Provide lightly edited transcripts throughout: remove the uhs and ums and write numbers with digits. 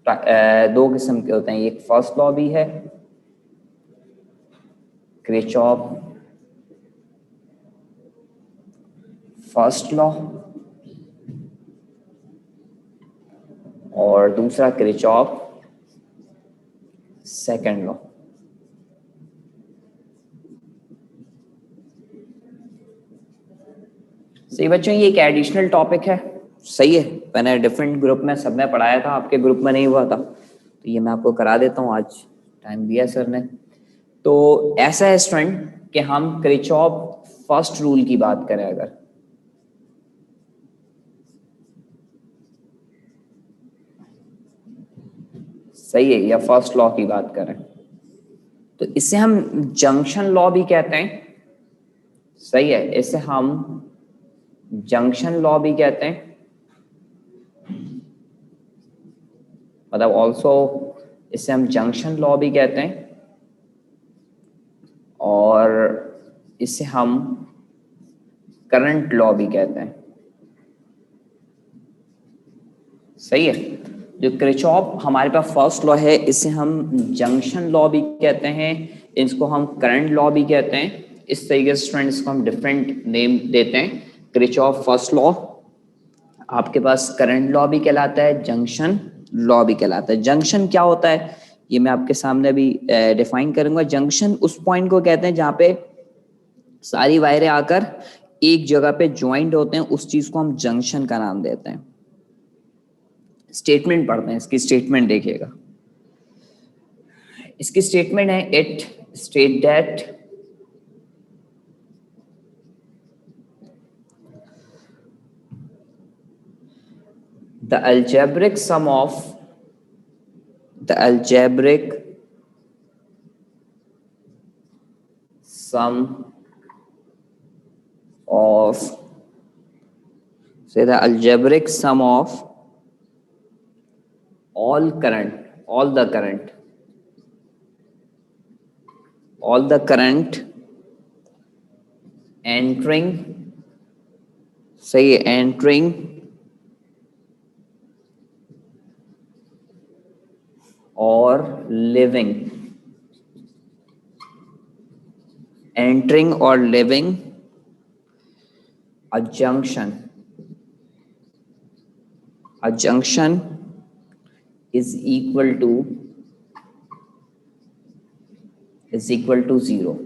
दो किस्म के होते हैं, एक फर्स्ट लॉ भी है किरचॉफ फर्स्ट लॉ, और दूसरा किरचॉफ सेकंड लॉ। सही बच्चों, ये एक एडिशनल टॉपिक है, सही है। मैंने डिफरेंट ग्रुप में सब में पढ़ाया था, आपके ग्रुप में नहीं हुआ था, तो ये मैं आपको करा देता हूँ, आज टाइम दिया सर ने। तो ऐसा है स्टूडेंट कि हम किरचॉफ फर्स्ट रूल की बात करें अगर, सही है, या फर्स्ट लॉ की बात करें, तो इसे हम जंक्शन लॉ भी कहते हैं, सही है, इसे हम जंक्शन लॉ भी कहते हैं, मतलब ऑल्सो इसे हम जंक्शन लॉ भी कहते हैं, और इसे हम करंट लॉ भी कहते हैं, सही है। जो किरचॉफ हमारे पास फर्स्ट लॉ है, इसे हम जंक्शन लॉ भी कहते हैं, इसको हम करंट लॉ भी कहते हैं। इस तरीके से स्टूडेंट इसको हम डिफरेंट नेम देते हैं। किरचॉफ फर्स्ट लॉ आपके पास करंट लॉ भी कहलाता है, जंक्शन लॉ भी कहलाता है। जंक्शन क्या होता है ये मैं आपके सामने अभी डिफाइन करूंगा। जंक्शन उस पॉइंट को कहते हैं जहां पे सारी वायरें आकर एक जगह पे ज्वाइंट होते हैं, उस चीज को हम जंक्शन का नाम देते हैं। स्टेटमेंट पढ़ते हैं, इसकी स्टेटमेंट देखिएगा। इसकी स्टेटमेंट है, it state that the algebraic sum of say the algebraic sum of all the current entering, सही है, entering or living a junction is equal to zero।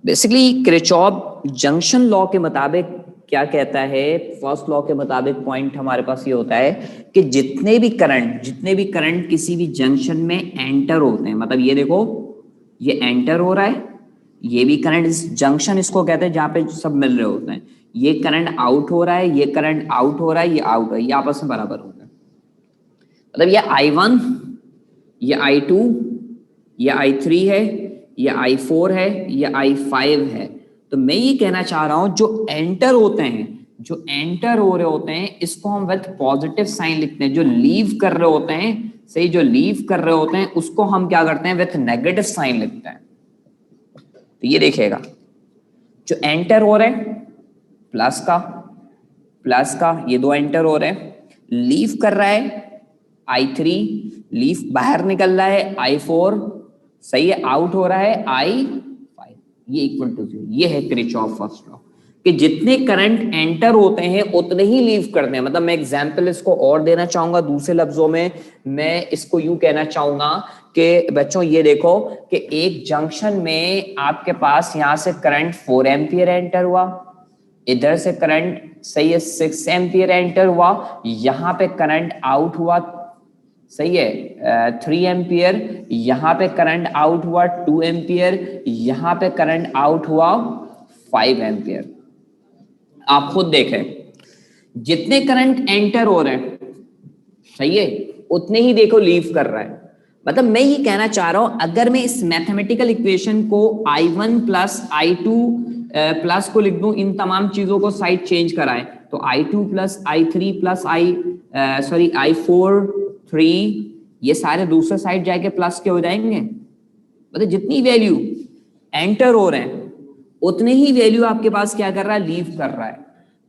Basically Kirchhoff junction law के मुताबिक क्या कहता है, फर्स्ट लॉ के मुताबिक point हमारे पास ये होता है कि जितने भी करंट किसी भी जंक्शन में एंटर होते हैं, मतलब ये देखो ये एंटर हो रहा है, ये भी करंट, इस जंक्शन इसको कहते हैं जहां पे सब मिल रहे होते हैं, ये करंट आउट हो रहा है, ये करंट आउट हो रहा है, ये आउट है, ये आपस में बराबर हो गए। मतलब ये I1, ये I2, ये I3 है, ये I4 है, ये I5 है। तो मैं ये कहना चाह रहा हूं जो एंटर हो रहे होते हैं इसको हम विद पॉजिटिव साइन लिखते हैं, जो लीव कर रहे होते हैं, सही, जो लीव कर रहे होते हैं उसको हम क्या करते हैं, विद नेगेटिव साइन लिखते हैं। तो ये देखिएगा, जो एंटर हो रहे हैं प्लस का ये दो एंटर हो रहे हैं, लीव कर रहा है I3, लीव बाहर निकल रहा है I4, सही है, आउट हो रहा है I5, ये इक्वल टू 0। ये है किरचॉफ फर्स्ट लॉ कि जितने करंट एंटर होते हैं उतने ही लीव करते हैं। मतलब मैं एग्जांपल इसको और देना चाहूंगा, दूसरे लफ्जों में मैं इसको यूं कहना चाहूंगा कि बच्चों ये देखो कि एक जंक्शन में आपके पास यहां से करंट 4 एम्पियर एंटर हुआ, इधर से करंट सही है 6 एम्पियर एंटर हुआ, यहां पे करंट आउट हुआ, सही है 3 एम्पियर, यहां पे करंट आउट हुआ 2 एम्पियर, यहां पे करंट आउट हुआ 5 एम्पियर। आप खुद देखें, जितने करंट एंटर हो रहे हैं, सही है, उतने ही देखो लीव कर रहा है। मतलब मैं ये कहना चाह रहा हूं, अगर मैं इस मैथमेटिकल इक्वेशन को I1 प्लस I2 प्लस को लिख दूं, इन तमाम चीजों को साइड चेंज कराएं, तो I2 plus I3 plus I4 3, ये सारे दूसरे साइड जाके प्लस के हो जाएंगे। मतलब जितनी वैल्यू एंटर हो रहे हैं उतने ही वैल्यू आपके पास क्या कर रहा है, लीव कर रहा है।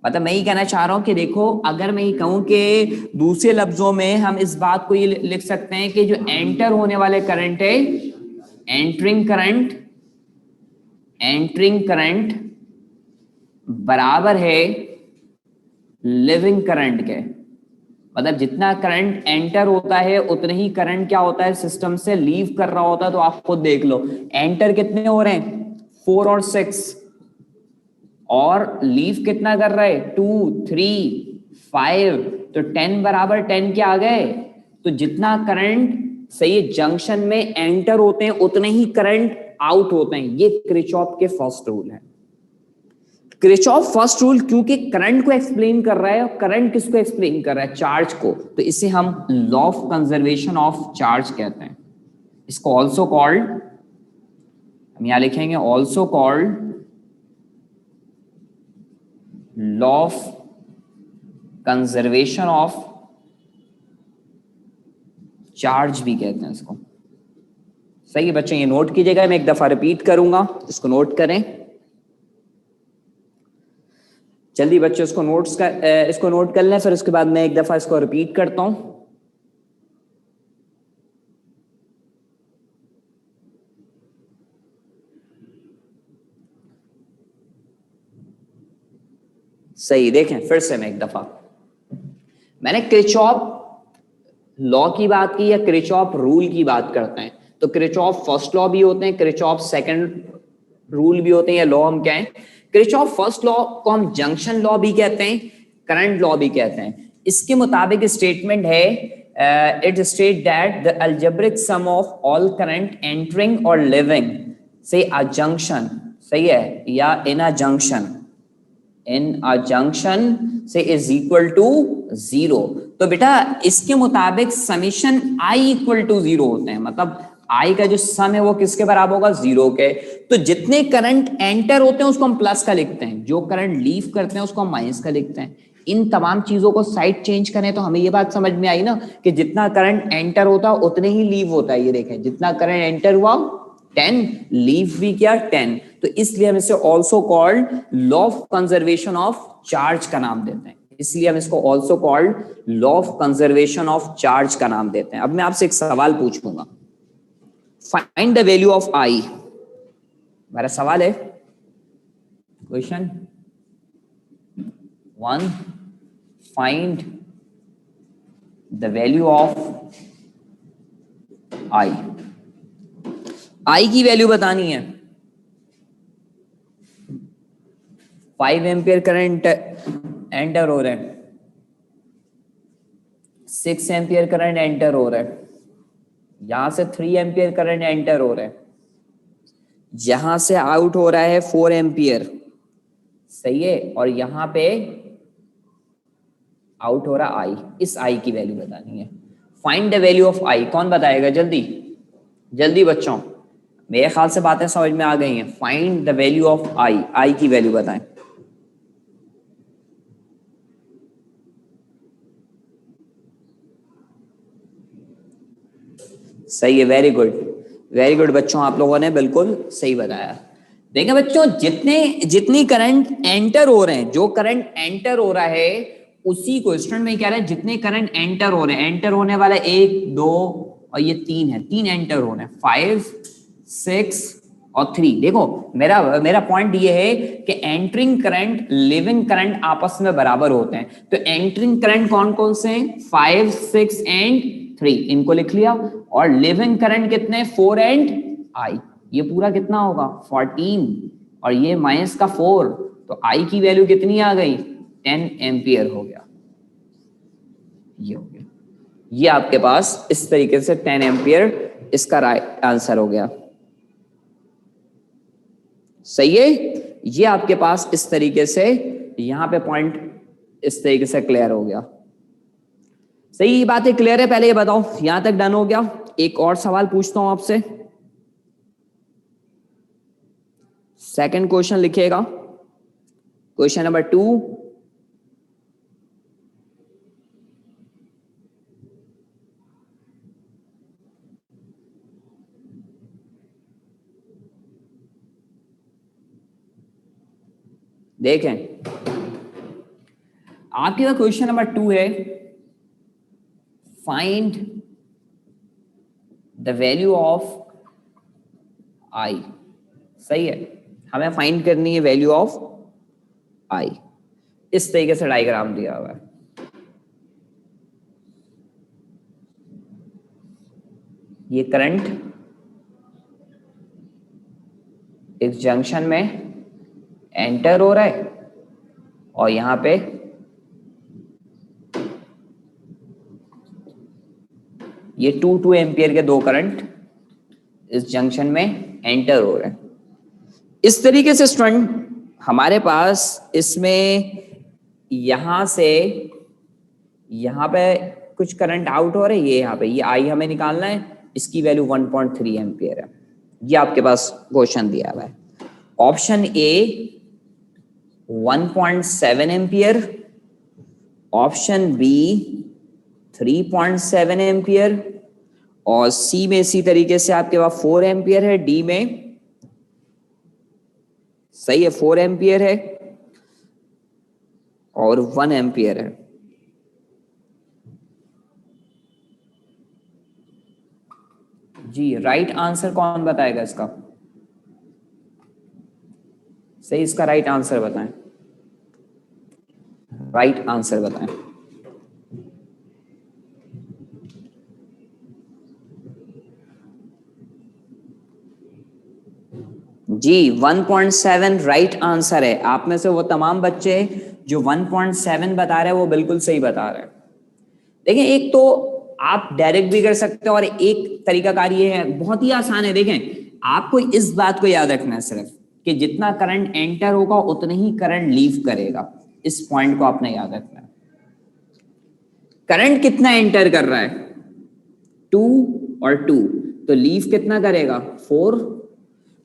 मतलब मैं ये कहना चाह रहा हूं कि देखो, अगर मैं ये कहूं कि दूसरे लफ्जों में हम इस बात को ये लिख सकते हैं कि जो एंटर होने वाले करंट है, एंटरिंग करंट बराबर है लिविंग करंट के। मतलब जितना करंट एंटर होता है उतना ही करंट क्या होता है, सिस्टम से लीव कर रहा होता है। तो आप खुद देख लो, एंटर कितने हो रहे हैं, 4 और 6, और लीव कितना कर रहा है, 2, 3, 5। तो 10 बराबर 10 के आ गए। तो जितना करंट सही जंक्शन में एंटर होते हैं उतने ही करंट आउट होते हैं। ये किरचॉफ के फर्स्ट रूल है। किरचॉफ फर्स्ट रूल क्योंकि करंट को एक्सप्लेन कर रहा है, और करंट किसको एक्सप्लेन कर रहा है, चार्ज को। तो इसे हम law of conservation of charge कहते हैं। इसको ऑल्सो कॉल्ड, हम यहां लिखेंगे also called law of conservation of charge भी कहते हैं इसको। सही है बच्चों, ये नोट कीजिएगा, मैं एक दफा रिपीट करूंगा, इसको नोट करें जल्दी बच्चों। इसको नोट कर लें, फिर उसके बाद मैं एक दफा इसको रिपीट करता हूं। सही, देखें फिर से मैं एक दफा, मैंने किरचॉफ लॉ की बात की या किरचॉफ रूल की बात करते हैं। तो किरचॉफ फर्स्ट लॉ भी होते हैं, किरचॉफ सेकंड रूल भी होते हैं, या लॉ हम क्या है। किरचॉफ फर्स्ट लॉ को हम जंक्शन लॉ भी कहते हैं, करंट लॉ भी कहते हैं। इसके मुताबिक स्टेटमेंट है, it state that the algebraic sum of all current entering और लिविंग से अ जंक्शन, सही है, या in a junction, in a junction से इज इक्वल टू 0। तो बेटा इसके मुताबिक समीशन आई इक्वल टू 0 होते हैं। मतलब आई का जो सम है वो किसके बराबर होगा, 0 के। तो जितने करंट एंटर होते हैं उसको हम प्लस का लिखते हैं, जो करंट लीव करते हैं उसको हम माइनस का लिखते हैं। इन तमाम चीजों को साइड चेंज करें तो हमें ये बात समझ में आई ना कि जितना करंट एंटर होता है उतने ही लीव होता है। ये देखें, जितना करंट एंटर हुआ 10, लीव भी किया 10। तो इसलिए हम इसे also called law of conservation of charge का नाम देते हैं। इसलिए हम इसको also called law of conservation of charge का नाम देते हैं। अब मैं आपसे एक सवाल पूछूंगा, find the value of I. मेरा सवाल है, question 1, find the value of I. I की वैल्यू बतानी है। 5 एम्पियर करंट एंटर हो रहे हैं, 6 एम्पियर करंट एंटर हो रहा है, यहां से 3 एम्पियर करंट एंटर हो रहा है, यहां से आउट हो रहा है 4 एम्पियर, सही है, और यहां पे आउट हो रहा आई। इस आई की वैल्यू बतानी है। फाइंड द वैल्यू ऑफ आई, कौन बताएगा जल्दी जल्दी बच्चों, मेरे ख्याल से बातें समझ में आ गई हैं। Find the value of I, I की वैल्यू बताएं। सही है, वेरी गुड बच्चों, आप लोगों ने बिल्कुल सही बताया। देखिए बच्चों, जितनी करंट एंटर हो रहे हैं, जो करंट एंटर हो रहा है उसी को स्टूडेंट में कह रहे हैं, जितने करंट एंटर हो रहे हैं, एंटर होने वाला 1, 2 और ये 3 है, 3 एंटर हो रहे हैं, 5, 6 और 3। देखो मेरा पॉइंट ये है कि एंटरिंग करंट लिविंग करंट आपस में बराबर होते हैं। तो एंटरिंग करंट कौन कौन से हैं, 5, 6 एंड 3, इनको लिख लिया। और लिविंग करंट कितने, 4 एंड आई। ये पूरा कितना होगा, 14, और ये माइनस का 4। तो आई की वैल्यू कितनी आ गई, 10 एम्पियर हो गया। ये हो गया, ये आपके पास इस तरीके से 10 एम्पियर इसका राइट आंसर हो गया। सही है, ये आपके पास इस तरीके से यहां पे पॉइंट इस तरीके से क्लियर हो गया। सही बात है, क्लियर है। पहले ये बताओ, यहां तक डन हो गया। एक और सवाल पूछता हूं आपसे, सेकंड क्वेश्चन लिखिएगा, क्वेश्चन नंबर 2। देखें, आपके पास क्वेश्चन नंबर 2 है, फाइंड द वैल्यू ऑफ आई। सही है, हमें फाइंड करनी है वैल्यू ऑफ आई। इस तरीके से डायग्राम दिया हुआ है। ये करंट इस जंक्शन में एंटर हो रहा है और यहां पे ये 2 एम्पियर के दो करंट इस जंक्शन में एंटर हो रहे हैं। इस तरीके से स्टूडेंट हमारे पास इसमें यहां से यहां पे कुछ करंट आउट हो रहे हैं, ये यहां पे ये आई हमें निकालना है, इसकी वैल्यू 1.3 एम्पियर है। ये आपके पास क्वेश्चन दिया हुआ है। Option A 1.7 ampere, option B 3.7 ampere और सी में इसी तरीके से आपके पास 4 एम्पियर है, डी में सही है 4 एम्पियर है और 1 एम्पियर है। जी राइट आंसर कौन बताएगा इसका? सही, इसका राइट आंसर बताएं, राइट आंसर बताएं। जी 1.7 राइट आंसर है। आप में से वो तमाम बच्चे जो 1.7 बता रहे हैं वो बिल्कुल सही बता रहे हैं। देखिए, एक तो आप डायरेक्ट भी कर सकते हो और एक तरीकाकार ये है, बहुत ही आसान है। देखें, आपको इस बात को याद रखना है सिर्फ कि जितना करंट एंटर होगा उतना ही करंट लीव करेगा। इस पॉइंट को आपने याद रखना है। करंट कितना एंटर कर रहा है? 2 और 2, तो लीव कितना करेगा? 4।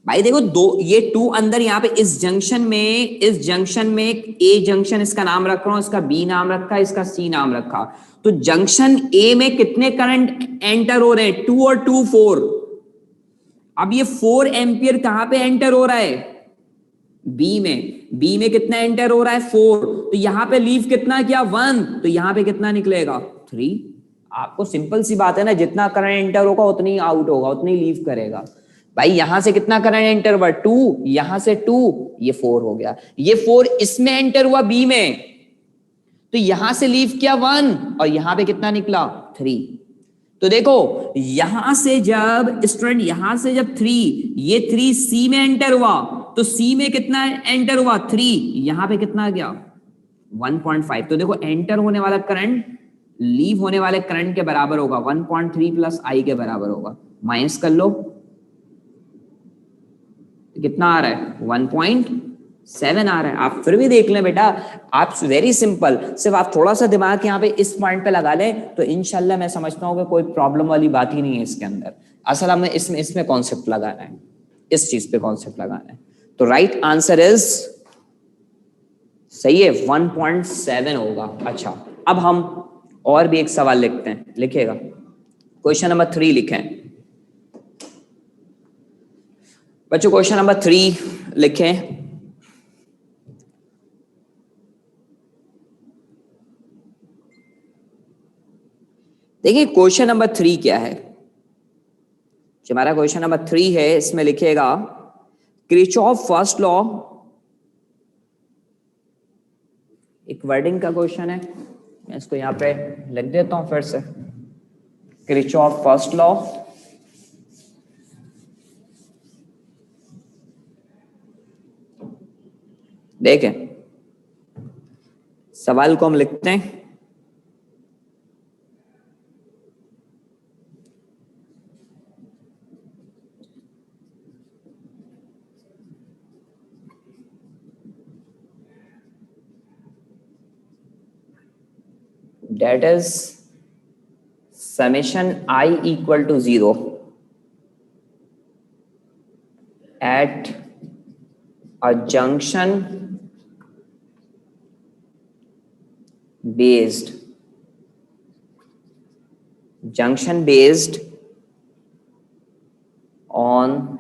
भाई देखो, दो ये 2 अंदर यहाँ पे इस जंक्शन में ए जंक्शन इसका नाम रख रहा हूं, इसका बी नाम रखा, इसका सी नाम रखा। तो जंक्शन ए में कितने करंट एंटर हो रहे हैं? 2 और 2 4। अब ये 4 एम्पियर कहां पे एंटर हो रहा है? बी में कितना एंटर हो रहा है? 4। तो यहां पे लीव कितना किया? 1। तो यहां पे कितना निकलेगा? 3। आपको सिंपल सी बात है ना, जितना करंट एंटर होगा उतनी आउट होगा, उतनी लीव करेगा। भाई यहां से कितना करंट एंटर हुआ? 2, यहां से 2, ये 4 हो गया। ये 4 इसमें एंटर हुआ बी में, तो यहां से लीव किया 1 और यहां पे कितना निकला? 3। तो देखो, यहां से जब स्टूडेंट यहां से जब 3, ये 3 सी में एंटर हुआ, तो सी में कितना एंटर हुआ? 3। यहां पे कितना गया? 1.5। तो देखो, एंटर होने वाला करंट लीव होने वाले करंट के बराबर होगा, 1.3 प्लस आई के बराबर होगा। माइनस कर लो, कितना आ रहा है? 1.7 आ रहा है। आप फिर भी देख लें बेटा, आप वेरी सिंपल, सिर्फ आप थोड़ा सा दिमाग यहाँ पे इस पॉइंट पे लगा लें तो इंशाल्लाह मैं समझता हूँ कि कोई प्रॉब्लम वाली बात ही नहीं है इसके अंदर। असल हमें इसमें कॉन्सेप्ट लगाना है, इस चीज पे कॉन्सेप्ट लगाना है। तो राइट आंसर इज सही है, 1.7 होगा। अच्छा, अब हम और भी एक सवाल लिखते हैं, लिखेगा क्वेश्चन नंबर 3 लिखें बच्चों। क्वेश्चन नंबर 3 लिखें। देखिए क्वेश्चन नंबर 3 क्या है। जो हमारा क्वेश्चन नंबर 3 है, इसमें लिखेगा किरचॉफ फर्स्ट लॉ। एक वर्डिंग का क्वेश्चन है, मैं इसको यहां पे लिख देता हूं फिर से। किरचॉफ फर्स्ट लॉ, देखें सवाल को हम लिखते हैं। That is summation I equal to 0 at a junction based on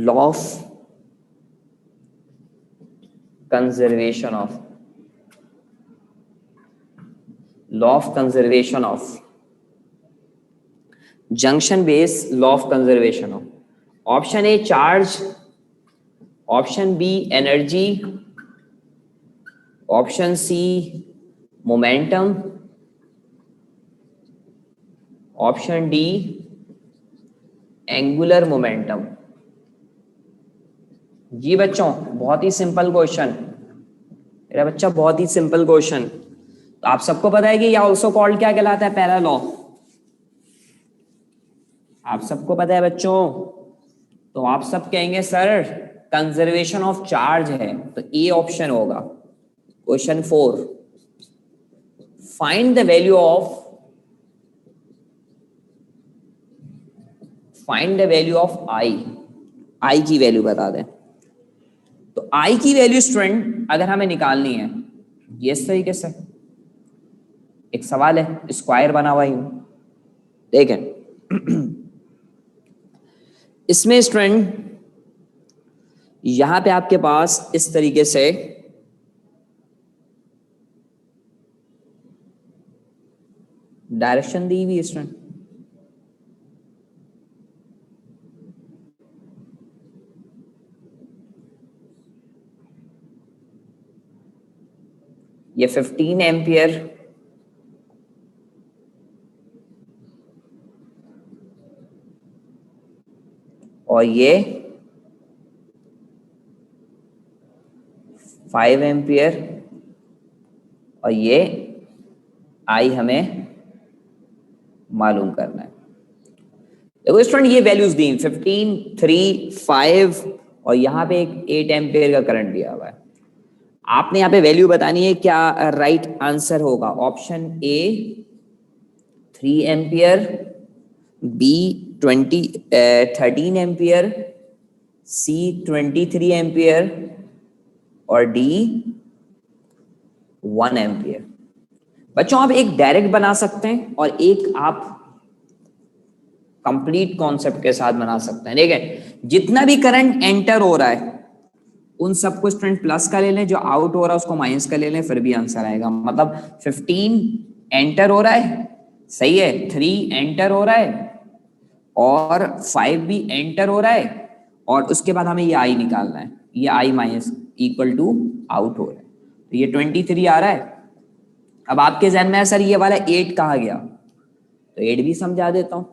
law of conservation of, law of conservation of, junction base law of conservation of. Option A charge, option B energy, option C momentum, option D angular momentum. जी बच्चों, बहुत ही simple question मेरा बच्चा, बहुत ही simple question. तो आप सबको पता है कि ये ऑल्सो कॉल्ड क्या कहलाता है? पहला लॉ। आप सबको पता है बच्चों? तो आप सब कहेंगे सर कंजर्वेशन ऑफ चार्ज है, तो ए ऑप्शन होगा। Question 4, find the value of, find the value of I, I की वैल्यू बता दें। तो आई की वैल्यू स्टूडेंट अगर हमें निकालनी है, ये इस तरीके से एक सवाल है, स्क्वायर बना हुआ ही देखें। इसमें स्टूडेंट यहां पे आपके पास इस तरीके से डायरेक्शन दी हुई स्टूडेंट, ये 15 एम्पियर और ये 5 एम्पियर और ये आई हमें मालूम करना है। देखो स्टूडेंट, ये वैल्यूज दी 15, 3, 5 और यहाँ पे एक 8 एम्पियर का करंट दिया हुआ है। आपने यहाँ पे वैल्यू बतानी है, क्या राइट आंसर होगा? Option A 3 ampere, B 13 ampere, C 23 ampere और डी 1 एम्पियर। बच्चों आप एक डायरेक्ट बना सकते हैं और एक आप कंप्लीट कॉन्सेप्ट के साथ बना सकते हैं। देखिए जितना भी करंट एंटर हो रहा है उन सबको स्टूडेंट प्लस का ले लें, जो आउट हो रहा है उसको माइनस का ले लें, फिर भी आंसर आएगा। मतलब 15 एंटर हो रहा है, सही है, 3 एंटर हो रहा है और 5 भी एंटर हो रहा है और उसके बाद हमें ये आई निकालना है, ये आई माइनस इक्वल टू आउट हो रहा है, तो ये 23 आ रहा है। अब आपके जहन में है सर ये वाला 8 कहाँ गया, तो 8 भी समझा देता हूं।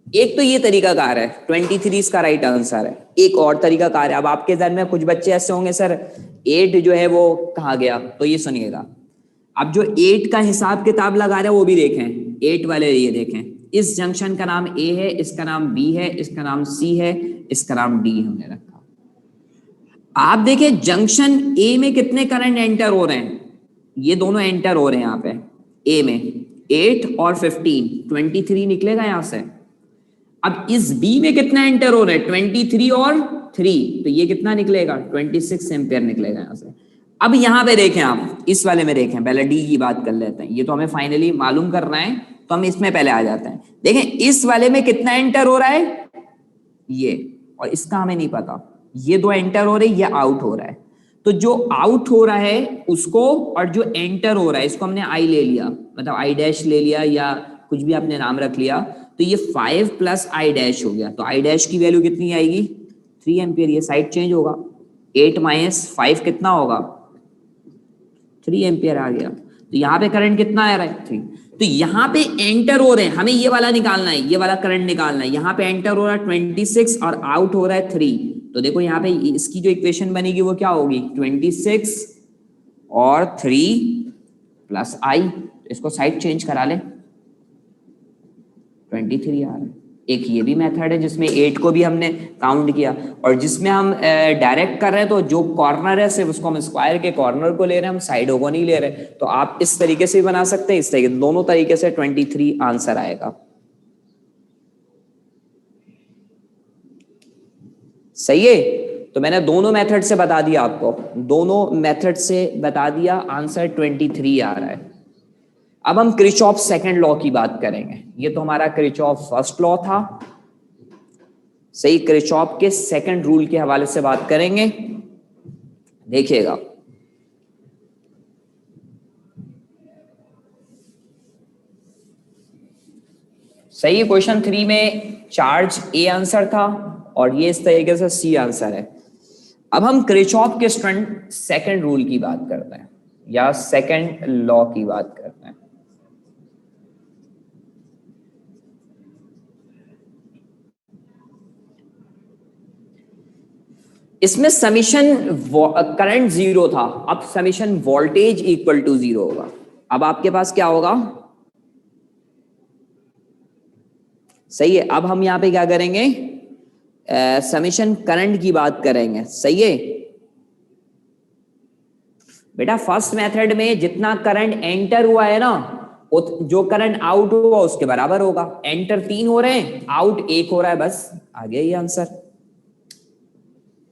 एक तो ये तरीका कार है, 23 इसका राइट आंसर है। एक और तरीका कार है, अब आपके जहन में कुछ बच्चे ऐसे होंगे सर 8 जो है वो कहाँ गया, तो ये सुनिएगा। अब जो 8 का हिसाब किताब लगा रहे हैं वो भी देखें, 8 वाले ये देखें, इस जंक्शन का नाम ए है, इसका नाम बी है, इसका नाम सी है, इसका नाम डी हमने रखा। आप देखें जंक्शन ए में कितने करंट एंटर हो रहे हैं, ये दोनों एंटर हो रहे हैं यहाँ पे ए में, 8 और 15, 23 निकलेगा यहां से। अब इस बी में कितना एंटर हो रहा है, 23 और 3, तो ये कितना निकलेगा, 26 एम्पियर निकलेगा यहां से। अब यहां पे देखें, आप इस वाले में देखें, पहले डी की बात कर लेते हैं, ये तो हमें फाइनली मालूम करना है तो हम इसमें पहले आ जाते हैं। देखें इस वाले में कितना एंटर हो रहा है, ये, और इसका हमें नहीं पता, ये 2 एंटर हो रहे, ये आउट हो रहा है। तो जो आउट हो रहा है उसको और जो एंटर हो रहा है इसको हमने आई ले लिया, मतलब आई डैश ले लिया या कुछ भी आपने नाम रख लिया, तो ये 5 प्लस आई डैश हो गया। तो आई डैश की वैल्यू कितनी आएगी, 3 एम्पियर, ये साइड चेंज होगा, 8 माइनस 5 कितना होगा, 3 एम्पियर आ गया। तो यहाँ पे करंट कितना आ रहा है, 3। तो यहाँ पे एंटर हो रहे हैं, हमें ये वाला निकालना है, ये वाला करंट निकालना है। यहाँ पे एंटर हो रहा है 26 और आउट हो रहा है 3, तो देखो यहाँ पे इसकी जो इक्वेशन बनेगी वो क्या होगी, 26 और 3 प्लस आई, इसको साइड चेंज करा ले, 23 आ रहा है। एक ये भी मेथड है जिसमें 8 को भी हमने काउंट किया, और जिसमें हम डायरेक्ट कर रहे हैं तो जो कॉर्नर है सिर्फ उसको हम स्क्वायर के कॉर्नर को ले रहे हैं, हम साइडों को नहीं ले रहे। तो आप इस तरीके से भी बना सकते हैं, इस तरीके, दोनों तरीके से 23 आंसर आएगा। सही है, तो मैंने दोनों मेथड से बता दिया आपको, दोनों मेथड से बता दिया, आंसर 23 आ रहा है। अब हम किरचॉफ सेकंड लॉ की बात करेंगे, ये तो हमारा किरचॉफ फर्स्ट लॉ था, सही। किरचॉफ के सेकंड रूल के हवाले से बात करेंगे। देखिएगा सही है। क्वेश्चन 3 में चार्ज ए आंसर था और ये इस तरीके से सी आंसर है। अब हम किरचॉफ के सेकंड रूल की बात करते हैं या सेकंड लॉ की बात करते हैं। इसमें समीशन करंट जीरो था, अब summation voltage equal to zero होगा। अब आपके पास क्या होगा? सही है। अब हम यहां पे क्या करेंगे? समीशन करंट की बात करेंगे। सही है बेटा। फर्स्ट मेथड में जितना करंट एंटर हुआ है ना, जो करंट आउट हुआ उसके बराबर होगा। एंटर 3 हो रहे हैं, आउट 1 हो रहा है, बस आ गया ये आंसर।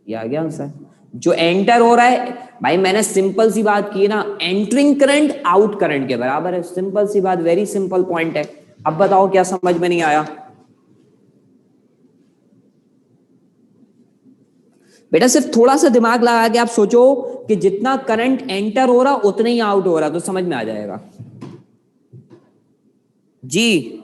ये आ गया आंसर। जो एंटर हो रहा है भाई, मैंने सिंपल सी बात की ना, एंटरिंग करंट आउट करंट के बराबर है। सिंपल सी बात, वेरी सिंपल पॉइंट है। अब बताओ क्या समझ में नहीं आया? बेटा सिर्फ थोड़ा सा दिमाग लगा के आप सोचो कि जितना करंट एंटर हो रहा उतना ही आउट हो रहा, तो समझ में आ जाएगा जी।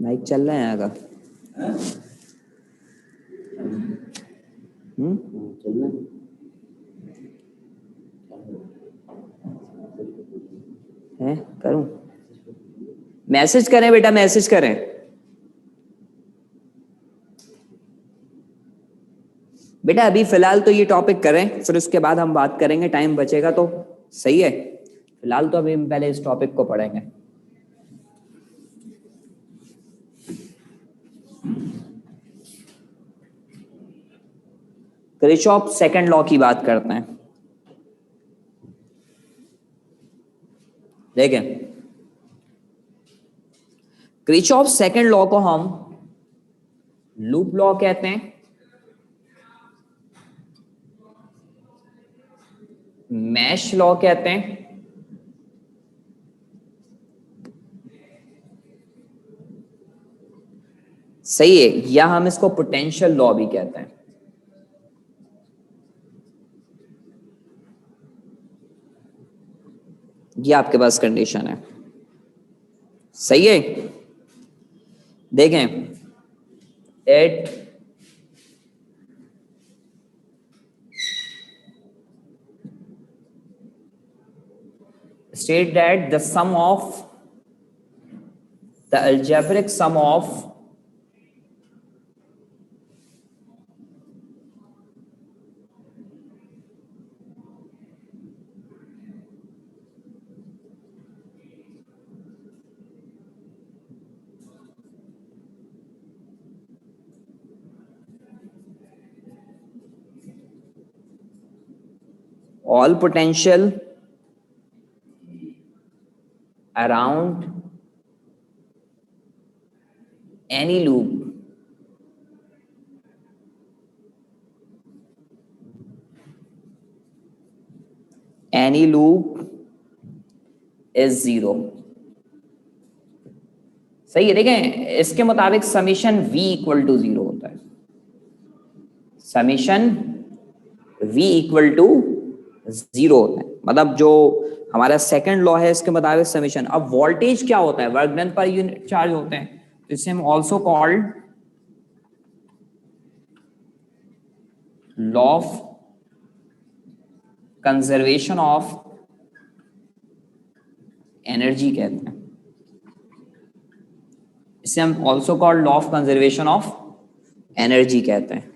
माइक चल रहा है यहाँ का? चल रहा है? करूं? मैसेज करें बेटा, मैसेज करें। बेटा अभी फिलहाल तो ये टॉपिक करें, फिर उसके बाद हम बात करेंगे, टाइम बचेगा तो। सही है। फिलहाल तो अभी हम पहले इस टॉपिक को पढ़ेंगे। किरचॉफ सेकंड लॉ की बात करते हैं। देखें, किरचॉफ सेकंड लॉ को हम लूप लॉ कहते हैं, मैश लॉ कहते हैं, सही है, या हम इसको पोटेंशियल लॉ भी कहते हैं। ये आपके पास कंडीशन है। सही है। देखें, eight state that the algebraic sum of all potential around any loop is zero। सही है। देखें, इसके मुताबिक summation v equal to zero होता है। Summation v equal to zero होता है, मतलब जो हमारा सेकंड लॉ है इसके मुताबिक समीशन। अब वोल्टेज क्या होता है? वर्क डन पर यूनिट चार्ज होते हैं, तो इसे हम also called law of conservation of energy कहते हैं। इसे हम also called law of conservation of energy कहते हैं।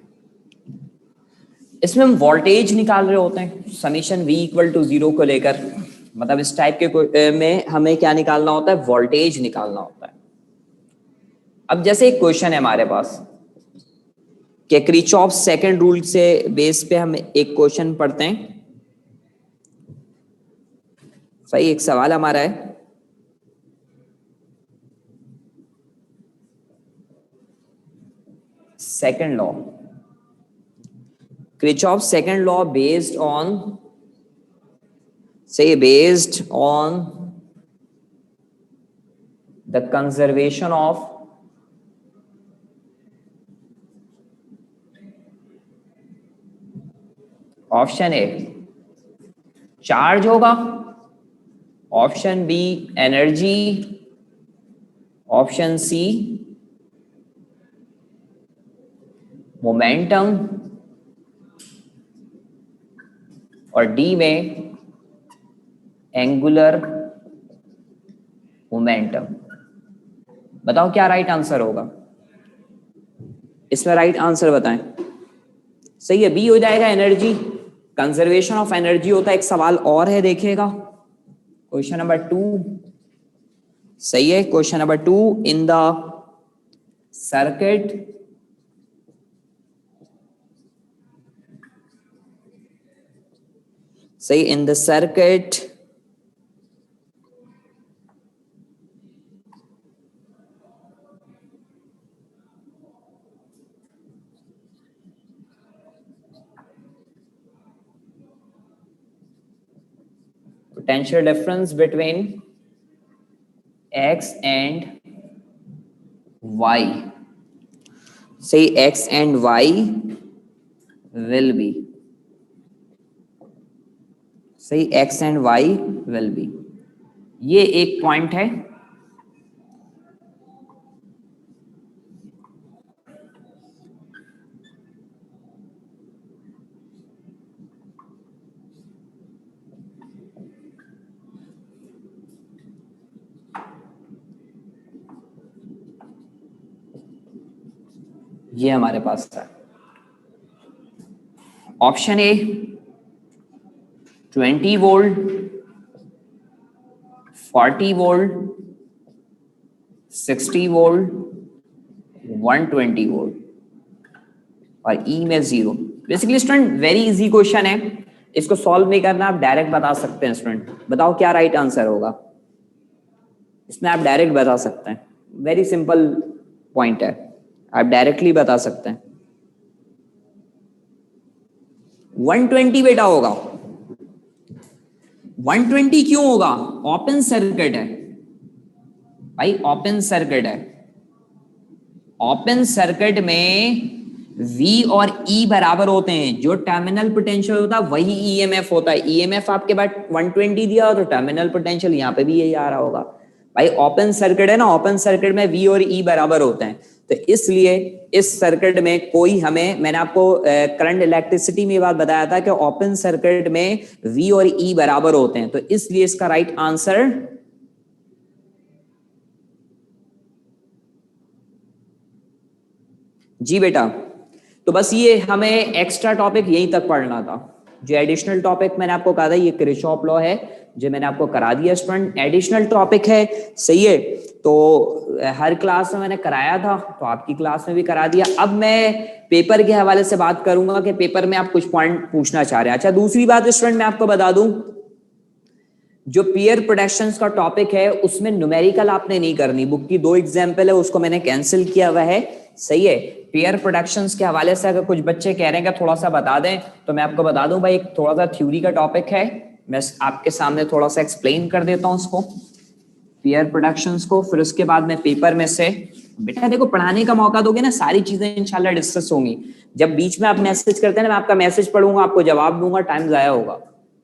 इसमें हम वोल्टेज निकाल रहे होते हैं summation v equal to zero को लेकर, मतलब इस टाइप के में हमें क्या निकालना होता है? वोल्टेज निकालना होता है। अब जैसे एक क्वेश्चन है हमारे पास कि किरचॉफ सेकंड रूल से बेस पे हम एक क्वेश्चन पढ़ते हैं। सही, एक सवाल हमारा है, second law, Kirchhoff second law based on, say based on the conservation of option A charge होगा, option B energy, option C momentum और डी में एंगुलर मोमेंटम। बताओ क्या राइट आंसर होगा इसमें, राइट आंसर बताएं। सही है, बी हो जाएगा एनर्जी, कंजर्वेशन ऑफ एनर्जी होता है। एक सवाल और है देखिएगा, क्वेश्चन नंबर 2। सही है, question number 2, in the circuit सही, in the circuit potential difference between x and y, say x and y will be, say x and y will be, ये एक पॉइंट है। ये हमारे पास है ऑप्शन ए 20 वोल्ट, 40 वोल्ट, 60 वोल्ट, 120 वोल्ट और ई में 0। Basically student very easy question है, इसको सॉल्व नहीं करना, आप डायरेक्ट बता सकते हैं। स्टूडेंट बताओ क्या राइट आंसर होगा इसमें, आप डायरेक्ट बता सकते हैं। वेरी सिंपल पॉइंट है, आप डायरेक्टली बता सकते हैं। 120 बेटा होगा। 120 क्यों होगा? ओपन सर्किट है भाई, ओपन सर्किट है। ओपन सर्किट में V और E बराबर होते हैं, जो टर्मिनल पोटेंशियल होता है वही EMF होता है। EMF आपके बाद 120 दिया तो टर्मिनल पोटेंशियल यहाँ पे भी यही आ रहा होगा भाई। ओपन सर्किट है ना, ओपन सर्किट में V और E बराबर होते हैं, तो इसलिए इस सर्किट में कोई हमें, मैंने आपको करंट इलेक्ट्रिसिटी में बात बताया था कि ओपन सर्किट में V और E बराबर होते हैं, तो इसलिए इसका राइट आंसर जी बेटा। तो बस ये हमें एक्स्ट्रा टॉपिक यहीं तक पढ़ना था। जो एडिशनल टॉपिक मैंने आपको कहा था ये किरचॉफ लॉ है, जो मैंने आपको करा दिया स्टूडेंट, एडिशनल टॉपिक है। सही है, तो हर क्लास में मैंने कराया था, तो आपकी क्लास में भी करा दिया। अब मैं पेपर के हवाले से बात करूंगा कि पेपर में आप कुछ पॉइंट पूछना चाह रहे हैं। अच्छा, दूसरी बात स्टूडेंट मैं आपको बता दूं, जो पीयर प्रोडक्शंस का टॉपिक है उसमें न्यूमेरिकल आपने नहीं करनी। बुक की 2 एग्जाम्पल है, उसको मैंने कैंसिल किया हुआ है। सही है, पेयर प्रोडक्शंस के हवाले से अगर कुछ बच्चे कह रहे हैं कि थोड़ा सा बता दें, तो मैं आपको बता दूं भाई, एक थोड़ा सा थ्योरी का टॉपिक है, मैं आपके सामने थोड़ा सा एक्सप्लेन कर देता हूं उसको, पेयर प्रोडक्शंस को। फिर उसके बाद मैं पेपर में से, बेटा देखो पढ़ाने का मौका दोगे ना, सारी चीजें इंशाल्लाह डिस्कस होंगी। जब बीच में आप मैसेज करते हैं ना, मैं आपका मैसेज पढ़ूंगा, आपको जवाब दूंगा, टाइम जाया होगा।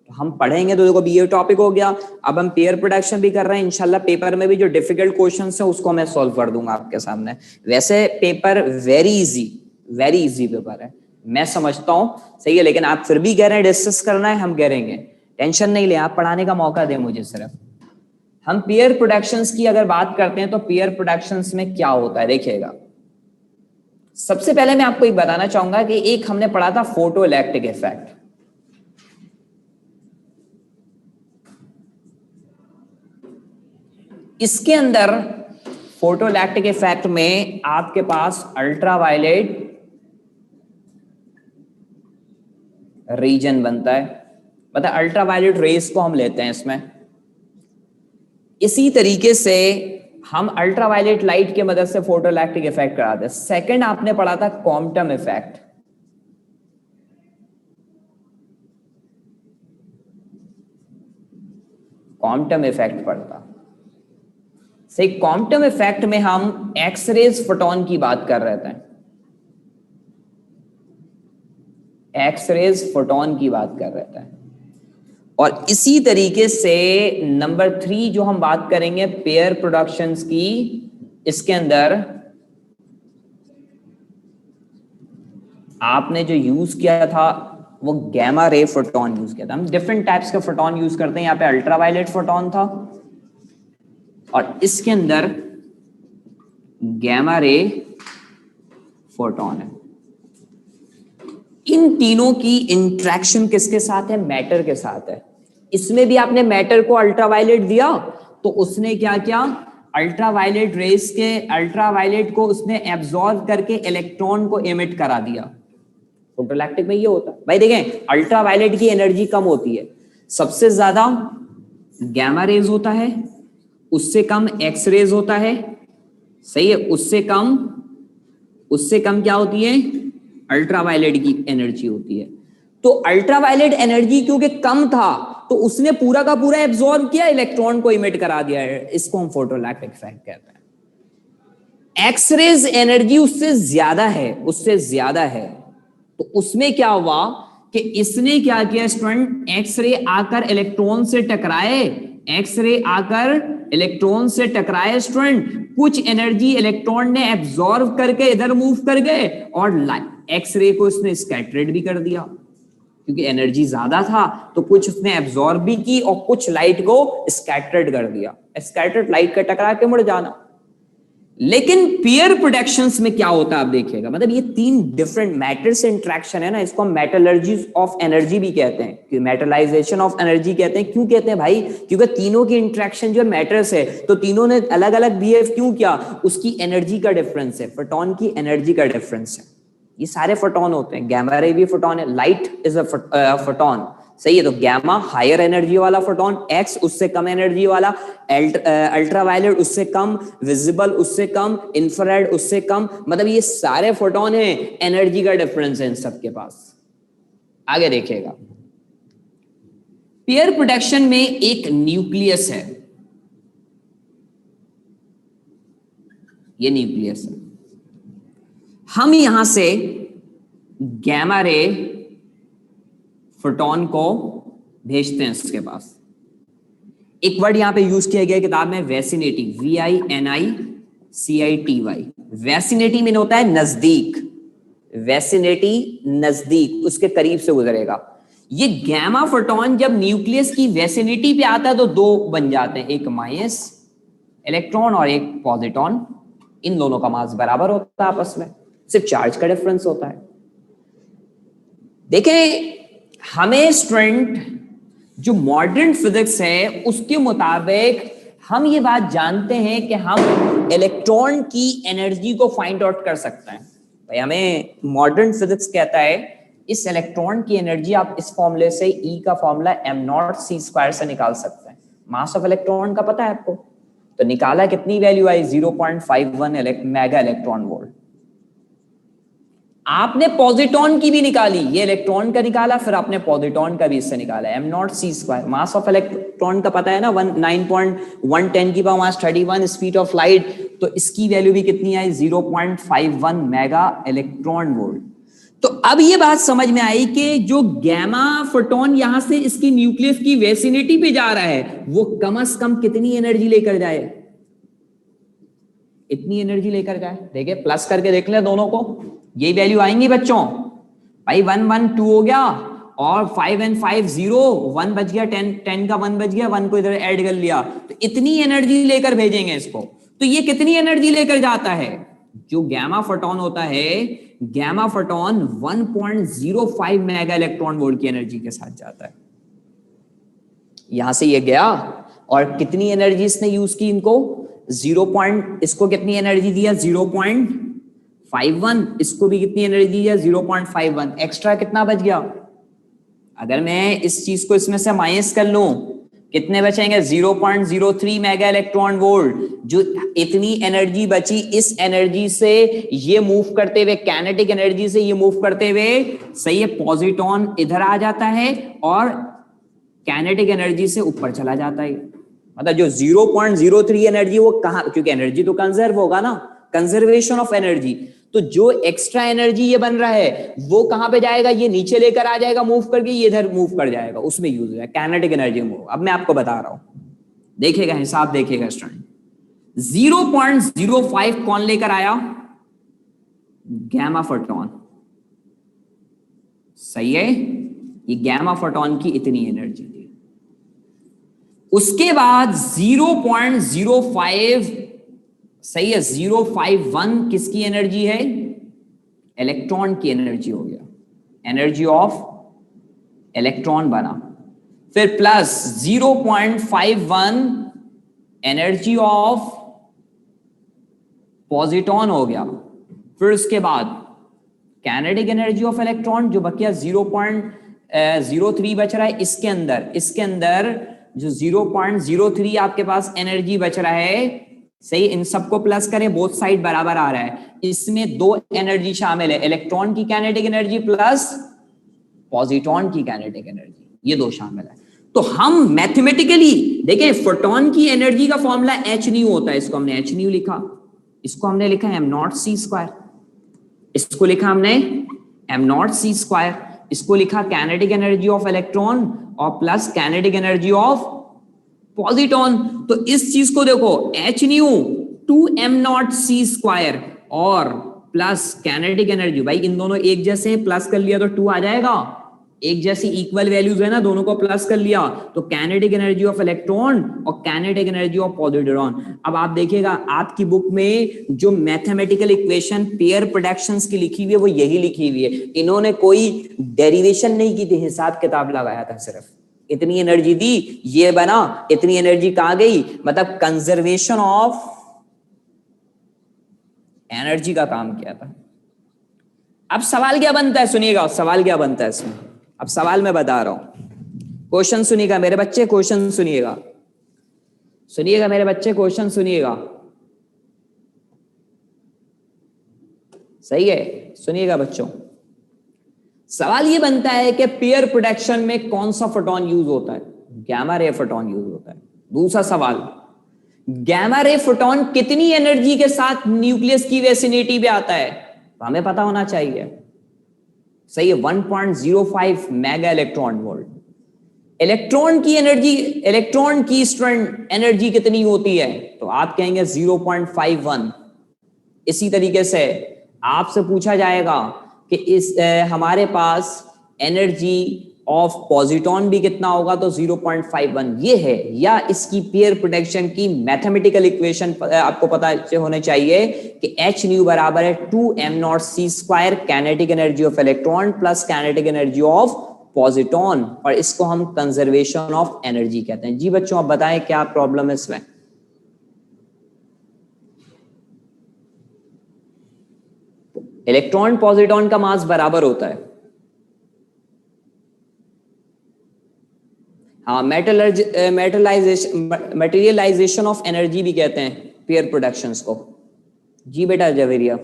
तो हम पढ़ेंगे तो देखो भी ये टॉपिक हो गया। अब हम पेयर प्रोडक्शन भी कर रहे हैं, इंशाल्लाह पेपर में भी जो डिफिकल्ट क्वेश्चंस है उसको मैं सॉल्व कर दूंगा आपके सामने। वैसे पेपर वेरी इजी पेपर है, मैं समझता हूँ। सही है, लेकिन आप फिर भी कह रहे हैं डिस्कस करना है, हम करेंगे, टेंशन नहीं ले, आप पढ़ाने का मौका दें मुझे सिर्फ। हम पेयर प्रोडक्शंस की अगर बात करते हैं तो पेयर प्रोडक्शंस में क्या होता है देखिएगा। सबसे पहले मैं आपको एक बताना चाहूंगा कि एक हमने पढ़ा था फोटो इलेक्ट्रिक इफेक्ट। इसके अंदर फोटो इलेक्ट्रिक इफेक्ट में आपके पास अल्ट्रावायलेट रीजन बनता है, मतलब अल्ट्रावायलेट रेस को हम लेते हैं इसमें। इसी तरीके से हम अल्ट्रावायलेट लाइट की मदद से फोटो इलेक्ट्रिक इफेक्ट कराते हैं। सेकंड आपने पढ़ा था क्वांटम इफेक्ट। क्वांटम इफेक्ट पढ़ता, सही। क्वांटम इफेक्ट में हम एक्सरेज फोटोन की बात कर रहे थे। एक्स रेज फोटोन की बात कर रहे थे। और इसी तरीके से नंबर 3 जो हम बात करेंगे पेयर प्रोडक्शंस की, इसके अंदर आपने जो यूज किया था वो गैमा रे फोटोन यूज किया था। हम डिफरेंट टाइप्स के फोटोन यूज करते हैं। यहाँ पे अल्ट्रावायलेट फोटोन था और इसके अंदर गैमा रे फोटोन है। इन तीनों की इंट्रैक्शन किसके साथ है? मैटर के साथ है। इसमें भी आपने मैटर को अल्ट्रावायलेट दिया तो उसने क्या किया? अल्ट्रावायलेट रेस के अल्ट्रावायलेट को उसने एब्जॉर्ब करके इलेक्ट्रॉन को एमिट करा दिया। फोटोइलेक्ट्रिक में ये होता है भाई। देखें, अल्ट्रावायलेट की एनर्जी कम होती है, सबसे ज्यादा गैमा रेज होता है, उससे कम एक्स रेज होता है, सही है, उससे कम क्या होती है? अल्ट्रावायलेट की एनर्जी होती है। तो अल्ट्रावायलेट एनर्जी क्योंकि कम था तो उसने पूरा का पूरा एब्जॉर्ब किया, इलेक्ट्रॉन को इमिट करा दिया है। इसको हम फोटोइलेक्ट्रिक इफेक्ट कहते हैं। एक्स रेज एनर्जी उससे ज्यादा है तो उसमें क्या हुआ कि इसने क्या किया स्टूडेंट? एक्स रे आकर इलेक्ट्रॉन से टकराए स्टूडेंट, कुछ एनर्जी इलेक्ट्रॉन ने एब्जॉर्ब करके इधर मूव कर गए और एक्स रे को इसने स्कैटर्ड भी कर दिया। क्योंकि एनर्जी ज्यादा था तो कुछ उसने एब्जॉर्ब भी की और कुछ लाइट को स्कैटर्ड कर दिया। स्कैटर्ड लाइट का टकरा के मुड़ जाना। लेकिन पेयर प्रोडक्शंस में क्या होता है आप देखिएगा, मतलब ये 3 डिफरेंट मैटर से इंट्रैक्शन है ना, इसको हम मेटलर्जी ऑफ एनर्जी भी कहते हैं, कि मेटलाइजेशन ऑफ एनर्जी कहते हैं। क्यों कहते हैं भाई? क्योंकि तीनों की इंट्रैक्शन जो मैटर से, तो तीनों ने अलग अलग बिहेव क्यों किया? उसकी एनर्जी का डिफरेंस है, फोटोन की एनर्जी का डिफरेंस है। ये सारे फोटोन होते हैं, गैमा रे भी फोटोन है, लाइट इज अ फोटोन, सही है। तो गैमा हायर एनर्जी वाला फोटोन, एक्स उससे कम एनर्जी वाला, अल्ट्रावायलेट उससे कम, विजिबल उससे कम, इंफ्रारेड उससे कम। मतलब ये सारे फोटोन हैं, एनर्जी का डिफरेंस है इन सबके पास। आगे देखिएगा, पेयर प्रोडक्शन में एक न्यूक्लियस है, ये न्यूक्लियस है। हम यहां से गैमा रे फोटोन को भेजते हैं इसके पास। एक वर्ड यहां पे यूज किया गया किताब में, वैसिनिटी, VINICITY। वैसिनिटी मीन होता है नजदीक, वैसिनिटी नजदीक, उसके करीब से गुजरेगा। ये गैमा फोटोन जब न्यूक्लियस की वैसिनिटी पे आता है तो 2 बन जाते हैं, एक माइनस इलेक्ट्रॉन और एक पॉजिट्रॉन। इन दोनों का मास बराबर होता है आपस में, सिर्फ चार्ज का डिफरेंस होता है। देखें, हमें स्टूडेंट जो मॉडर्न फिजिक्स है उसके मुताबिक हम ये बात जानते हैं कि हम इलेक्ट्रॉन की एनर्जी को फाइंड आउट कर सकते हैं। भाई हमें मॉडर्न फिजिक्स कहता है इस इलेक्ट्रॉन की एनर्जी आप इस फॉर्मूले से, E का फॉर्मूला m0c² से निकाल सकते हैं। मास ऑफ इलेक्ट्रॉन का पता है आपको, तो निकाला, कितनी वैल्यू आई? 0.51 मेगा इलेक्ट्रॉन वोल्ट। आपने पॉजिट्रॉन की भी निकाली, ये इलेक्ट्रॉन का निकाला, फिर आपने पॉजिट्रॉन का भी इससे निकाला, m0c²। मास ऑफ इलेक्ट्रॉन का पता है ना, 9.110 की पावर -31 स्पीड ऑफ लाइट, तो इसकी वैल्यू भी कितनी आई? 0.51 मेगा इलेक्ट्रॉन वोल्ट। तो अब ये बात समझ में आई कि जो गैमा फोटोन यहां से इसकी न्यूक्लियस की वेसिनिटी पे जा रहा है वो कम से कम कितनी एनर्जी लेकर जाए? इतनी एनर्जी लेकर जाए। देखिए, प्लस करके देख ले दोनों को, यही वैल्यू आएंगी बच्चों। भाई 1 1 2 हो गया और 5 and 5 0, 1 बच गया, 10 का 1 बच गया, 1 को इधर ऐड कर लिया, तो इतनी एनर्जी लेकर भेजेंगे इसको। तो ये कितनी एनर्जी लेकर जाता है? जो गैमा फोटोन होता है, gamma photon 1.05 mega electron volt की एनर्जी के साथ जाता है। यहां से ये गया और कितनी एनर्जी इसने यूज की? इनको इसको कितनी एनर्जी दिया? 0.51। इसको भी कितनी एनर्जी दिया? 0.51। एक्स्ट्रा कितना बच गया? अगर मैं इस चीज को इसमें से माइनस कर लूं, कितने बचेंगे? 0.03 मेगा इलेक्ट्रॉन वोल्ट। जो इतनी एनर्जी बची, इस एनर्जी से ये मूव करते हुए, कैनेटिक एनर्जी से ये मूव करते हुए, सही है, पॉजिट्रॉन इधर आ जाता है और कैनेटिक एनर्जी से ऊपर चला जाता है। मतलब जो 0.03 एनर्जी वो कहां, क्योंकि एनर्जी तो कंजर्व होगा ना, कंजर्वेशन ऑफ एनर्जी, तो जो एक्स्ट्रा एनर्जी ये बन रहा है वो कहां पे जाएगा, ये नीचे लेकर आ जाएगा मूव करके, ये इधर मूव कर जाएगा, उसमें यूज हो जाएगा काइनेटिक एनर्जी मूव। अब मैं आपको बता रहा हूं, देखिएगा हिसाब देखिएगा स्टूडेंट। 0.05 कौन लेकर आया, गैमा फोटोन, सही है, ये गैमा फोटोन की इतनी एनर्जी थी। उसके बाद 0.05, सही है, 051 किसकी एनर्जी है, इलेक्ट्रॉन की एनर्जी हो गया, एनर्जी ऑफ इलेक्ट्रॉन बना। फिर प्लस 0.51 एनर्जी ऑफ पॉजिट्रॉन हो गया। फिर उसके बाद काइनेटिक एनर्जी ऑफ इलेक्ट्रॉन जो बकिया 0.03 बच रहा है, इसके अंदर जो 0.03 आपके पास एनर्जी बच रहा है, सही, इन सबको प्लस करें, बोथ साइड बराबर आ रहा है, इसमें दो एनर्जी शामिल है, इलेक्ट्रॉन की काइनेटिक एनर्जी प्लस पॉजिट्रॉन की काइनेटिक एनर्जी, ये दो शामिल है। तो हम मैथमेटिकली देखिए, फोटोन की एनर्जी का फॉर्मूला एच न्यू होता है, इसको हमने एच न्यू लिखा, इसको हमने लिखा एम नॉट सी स्क्वायर, इसको लिखा हमने एम नॉट सी स्क्वायर, इसको लिखा काइनेटिक एनर्जी ऑफ इलेक्ट्रॉन और plus kinetic energy of positron. तो इस चीज को देखो, एच न्यू 2m0c स्क्वायर और प्लस काइनेटिक एनर्जी, भाई इन दोनों एक जैसे हैं, प्लस कर लिया तो 2 आ जाएगा, एक जैसी इक्वल वैल्यूज है ना, दोनों को प्लस कर लिया तो काइनेटिक एनर्जी ऑफ इलेक्ट्रॉन और काइनेटिक एनर्जी ऑफ पॉजिट्रॉन। अब आप देखिएगा आपकी बुक में जो मैथमेटिकल इक्वेशन पेयर प्रोडक्शंस की लिखी हुई है वो यही लिखी हुई है, इन्होंने कोई डेरिवेशन नहीं की थी, हिसाब किताब लगाया था, सिर्फ इतनी एनर्जी दी, ये बना, इतनी एनर्जी कहां गई, मतलब कंजर्वेशन ऑफ एनर्जी का काम किया था। अब सवाल क्या बनता है, सुनिएगा सवाल क्या बनता है इसमें, अब सवाल मैं बता रहा हूं, क्वेश्चन सुनिएगा मेरे बच्चे, क्वेश्चन सुनिएगा, सुनिएगा मेरे बच्चे, क्वेश्चन सुनिएगा, सही है, सुनिएगा बच्चों। सवाल ये बनता है कि पेयर प्रोडक्शन में कौन सा फोटोन यूज होता है, गैमा रे फोटोन यूज होता है। दूसरा सवाल, गैमा रे फोटोन कितनी एनर्जी के साथ न्यूक्लियस की विसिनिटी पे आता है, तो हमें पता होना चाहिए, सही है, 1.05 मेगा इलेक्ट्रॉन वोल्ट। इलेक्ट्रॉन की एनर्जी, इलेक्ट्रॉन की स्ट्रेंथ एनर्जी कितनी होती है, तो आप कहेंगे 0.51। इसी तरीके से आपसे पूछा जाएगा कि इस हमारे पास एनर्जी ऑफ पॉजिट्रॉन भी कितना होगा, तो 0.51 ये है, या इसकी पेयर प्रोडक्शन की मैथमेटिकल इक्वेशन आपको पता होने चाहिए कि एच न्यू बराबर है 2m0c square kinetic energy of electron plus kinetic energy of positron, और इसको हम कंजर्वेशन ऑफ एनर्जी कहते हैं। जी बच्चों आप बताएं क्या प्रॉब्लम है इसमें। इलेक्ट्रॉन पॉजिट्रॉन का मास बराबर होता है, हाँ, मेटेरियलाइजेशन ऑफ एनर्जी भी कहते हैं पेयर प्रोडक्शंस को। जी बेटा जवेरिया,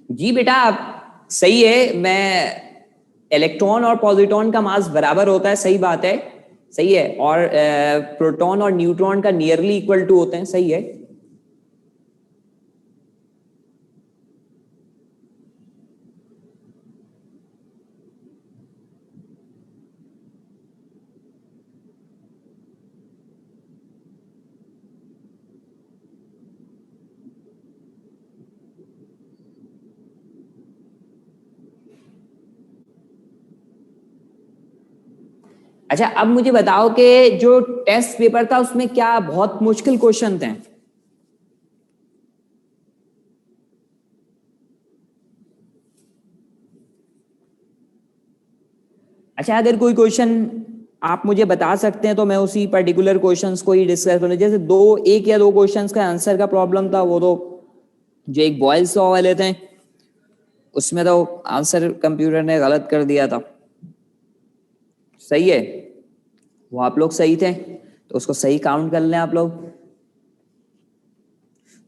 जी बेटा आप सही है, मैं इलेक्ट्रॉन और पॉजिट्रॉन का मास बराबर होता है, सही बात है, सही है, और प्रोटॉन और न्यूट्रॉन का नियरली इक्वल टू होते हैं, सही है। अच्छा अब मुझे बताओ कि जो टेस्ट पेपर था उसमें क्या बहुत मुश्किल क्वेश्चन थे। अच्छा अगर कोई क्वेश्चन आप मुझे बता सकते हैं तो मैं उसी पर्टिकुलर क्वेश्चंस को ही डिस्कस करूँ। जैसे एक या दो क्वेश्चंस का आंसर का प्रॉब्लम था, वो तो जो एक बॉयल्स लॉ वाले थे उसमें तो आंसर कंप्यूटर ने गलत कर दिया था, सही है, वो आप लोग सही थे तो उसको सही काउंट कर लें आप लोग।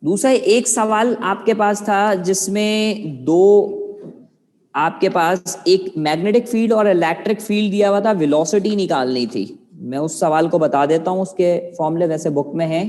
दूसरा एक सवाल आपके पास था जिसमें दो आपके पास एक मैग्नेटिक फील्ड और इलेक्ट्रिक फील्ड दिया हुआ था, वेलोसिटी निकालनी थी। मैं उस सवाल को बता देता हूं, उसके फॉर्मूले वैसे बुक में है।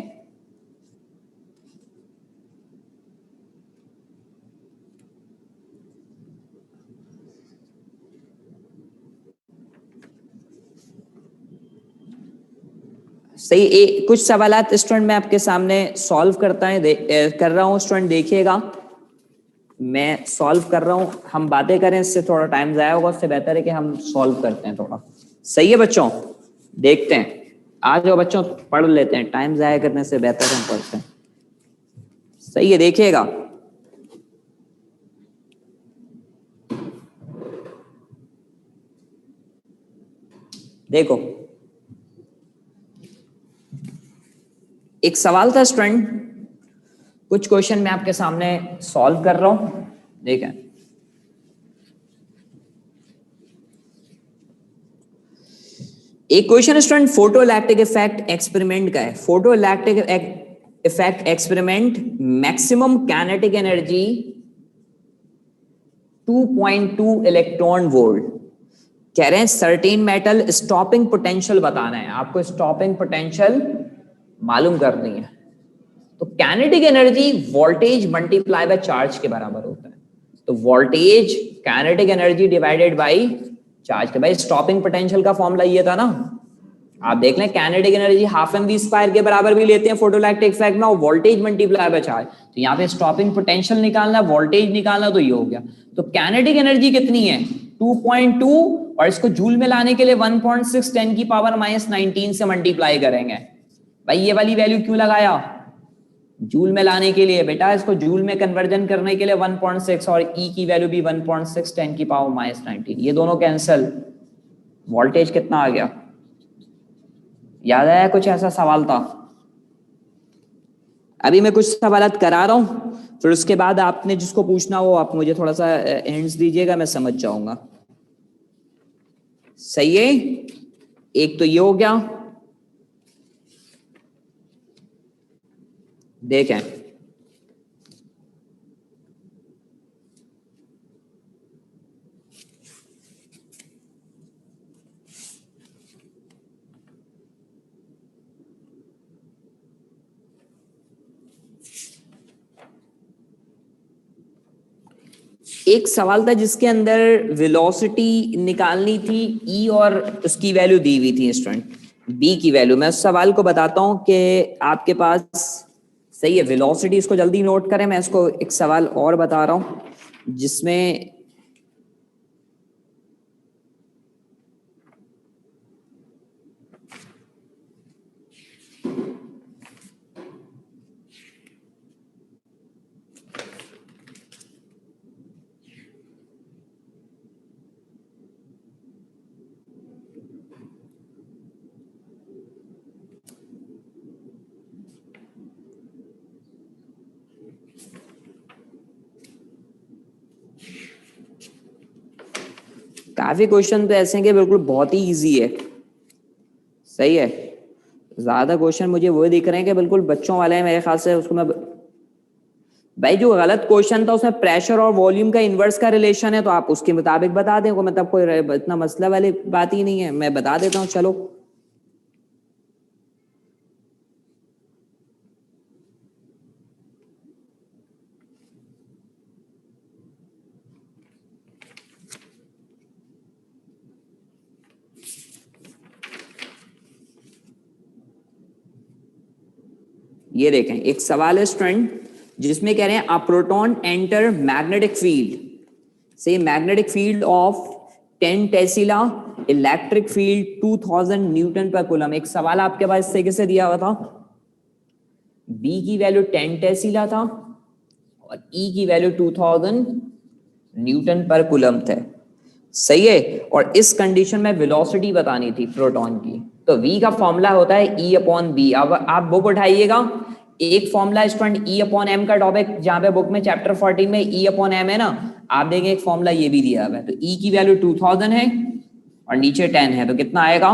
सही। कुछ सवालात स्टूडेंट मैं आपके सामने सॉल्व कर रहा हूँ स्टूडेंट, देखिएगा मैं सॉल्व कर रहा हूँ। हम बातें करें इससे थोड़ा टाइम जाया होगा, उससे बेहतर है कि हम सॉल्व करते हैं थोड़ा। सही है बच्चों, देखते हैं। आ जाओ बच्चों, पढ़ लेते हैं, टाइम जाया करने से बेहतर हम पढ़ते हैं। सही है, देखिएगा। देखो, एक सवाल था स्टूडेंट, कुछ क्वेश्चन मैं आपके सामने सॉल्व कर रहा हूं, देखें। एक question student photoelectric effect experiment का है। Photoelectric effect experiment, maximum kinetic energy 2.2 electron volt. कह रहे हैं सर्टेन मेटल स्टॉपिंग पोटेंशियल बताना है आपको, स्टॉपिंग पोटेंशियल मालूम करनी है। तो kinetic energy voltage multiply by charge के बराबर होता है। तो voltage kinetic energy divided by charge के। भाई स्टॉपिंग पोटेंशियल का फॉर्मूला ये था ना, आप देख लें, kinetic energy half M V square के बराबर भी लेते हैं फोटोइलेक्ट्रिक इफेक्ट में, और वोल्टेज मल्टीप्लाई बाय चार्ज। तो यहाँ पे स्टॉपिंग पोटेंशियल निकालना, वोल्टेज निकालना, तो ये हो गया। तो काइनेटिक एनर्जी कितनी है 2.2, और इसको जूल में लाने के लिए 1.6 10 की पावर -19 से मल्टीप्लाई करेंगे। भाई ये वाली वैल्यू क्यों लगाया, जूल में लाने के लिए बेटा, इसको जूल में कन्वर्जन करने के लिए 1.6, और ई की वैल्यू भी 1.6 10 की पावर -19, ये दोनों कैंसिल। वोल्टेज कितना आ गया, याद आया? कुछ ऐसा सवाल था। अभी मैं कुछ सवालात करा रहा हूं, फिर उसके बाद आपने जिसको पूछना हो आप मुझे थोड़ा सा हिंट्स दीजिएगा, मैं समझ जाऊंगा। सही है, एक तो ये हो गया। देखें, एक सवाल था जिसके अंदर वेलोसिटी निकालनी थी, ई और उसकी वैल्यू दी हुई थी स्टूडेंट, बी की वैल्यू। मैं उस सवाल को बताता हूं कि आपके पास, सही है, वेलोसिटी, इसको जल्दी नोट करें। मैं इसको एक सवाल और बता रहा हूं जिसमें काफी क्वेश्चन तो ऐसे हैं कि बिल्कुल बहुत ही इजी है। सही है, ज्यादा क्वेश्चन मुझे वो दिख रहे हैं कि बिल्कुल बच्चों वाले हैं मेरे ख्याल से। उसको मैं, भाई जो गलत क्वेश्चन था उसमें प्रेशर और वॉल्यूम का इनवर्स का रिलेशन है, तो आप उसके मुताबिक बता दें, मतलब कोई इतना मसला वाली बात ही नहीं है, मैं बता देता हूँ। चलो, ये देखें, एक सवाल है स्टूडेंट जिसमें कह रहे हैं a proton enter magnetic field, से magnetic field of 10 tesla, electric field 2000 newton per coulomb. एक सवाल आपके पास इस कैसे दिया हुआ था, बी की वैल्यू 10 टेस्ला था और ई की वैल्यू 2000 न्यूटन पर कूलम थे। सही है, और इस कंडीशन में वेलोसिटी बतानी थी प्रोटॉन की। तो v का फॉर्मूला होता है E अपॉन बी। अब आप बुक उठाइएगा, एक formula student E upon m का टॉपिक, जहां पे बुक में चैप्टर 14 में E अपॉन m है ना, आप देखेंगे एक फॉर्मूला ये भी दिया हुआ है। तो E की वैल्यू 2000 है और नीचे 10 है, तो कितना आएगा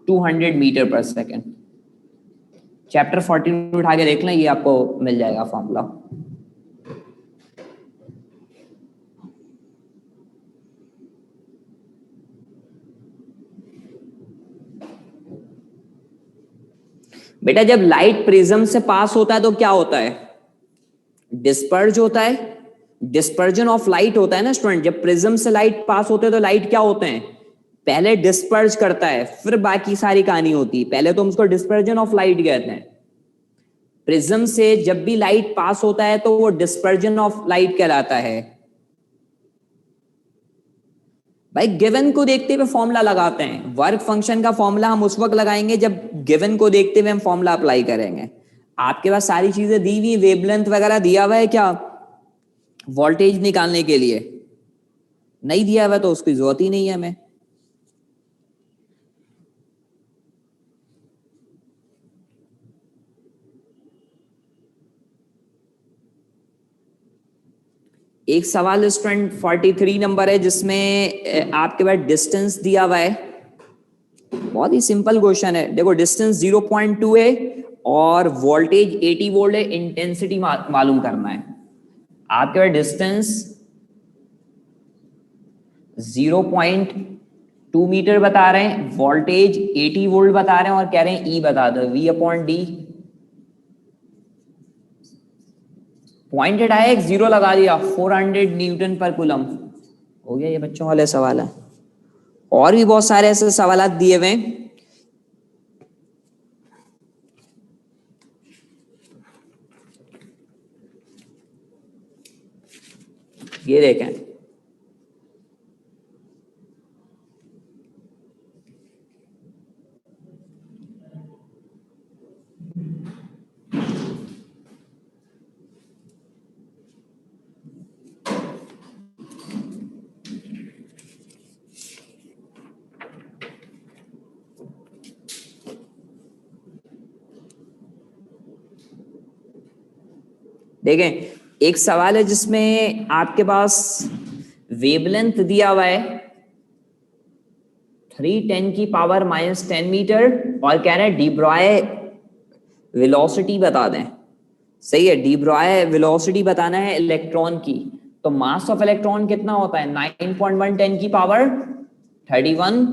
200 मीटर पर सेकेंड। चैप्टर 14 उठा के देख लें, ये आपको मिल जाएगा फॉर्मूला। बेटा जब लाइट प्रिज्म से पास होता है तो क्या होता है, डिस्पर्ज होता है, डिस्पर्जन ऑफ लाइट होता है ना स्टूडेंट। जब प्रिज्म से लाइट पास होते हैं तो लाइट क्या होते हैं, पहले डिस्पर्ज करता है फिर बाकी सारी कहानी होती है। पहले तो हम उसको डिस्पर्जन ऑफ लाइट कहते हैं। प्रिज्म से जब भी लाइट पास होता है तो वो डिस्पर्जन ऑफ लाइट कहलाता है। भाई गिवन को देखते हुए फॉर्मूला लगाते हैं। वर्क फंक्शन का फॉर्मूला हम उस वक्त लगाएंगे जब गिवन को देखते हुए हम फॉर्मूला अप्लाई करेंगे। आपके पास सारी चीजें दी हुई, वेवलेंथ वगैरह दिया हुआ है क्या वोल्टेज निकालने के लिए? नहीं दिया हुआ तो उसकी जरूरत ही नहीं है हमें। एक सवाल स्टूडेंट 43 नंबर है जिसमें आपके पास डिस्टेंस दिया हुआ है। बहुत ही सिंपल क्वेश्चन है। देखो डिस्टेंस 0.2 है और वोल्टेज 80 वोल्ट है। इंटेंसिटी मालूम करना है। आपके पास डिस्टेंस 0.2 मीटर बता रहे हैं, वोल्टेज 80 वोल्ट बता रहे हैं और कह रहे हैं ई बता दो, V अपॉन डी। पॉइंटेड आया, एक जीरो लगा दिया, 400 न्यूटन पर कूलम। हो गया, ये बच्चों वाले सवाल है। और भी बहुत सारे ऐसे सवाल दिए हुए हैं। ये देखें, देखें एक सवाल है जिसमें आपके पास वेवलेंथ दिया हुआ है 310 की पावर -10 मीटर और कह रहे हैं डी ब्रॉय वेलोसिटी बता दें। सही है, डी ब्रॉय वेलोसिटी बताना है इलेक्ट्रॉन की। तो मास ऑफ इलेक्ट्रॉन कितना होता है? 9.1 की पावर 31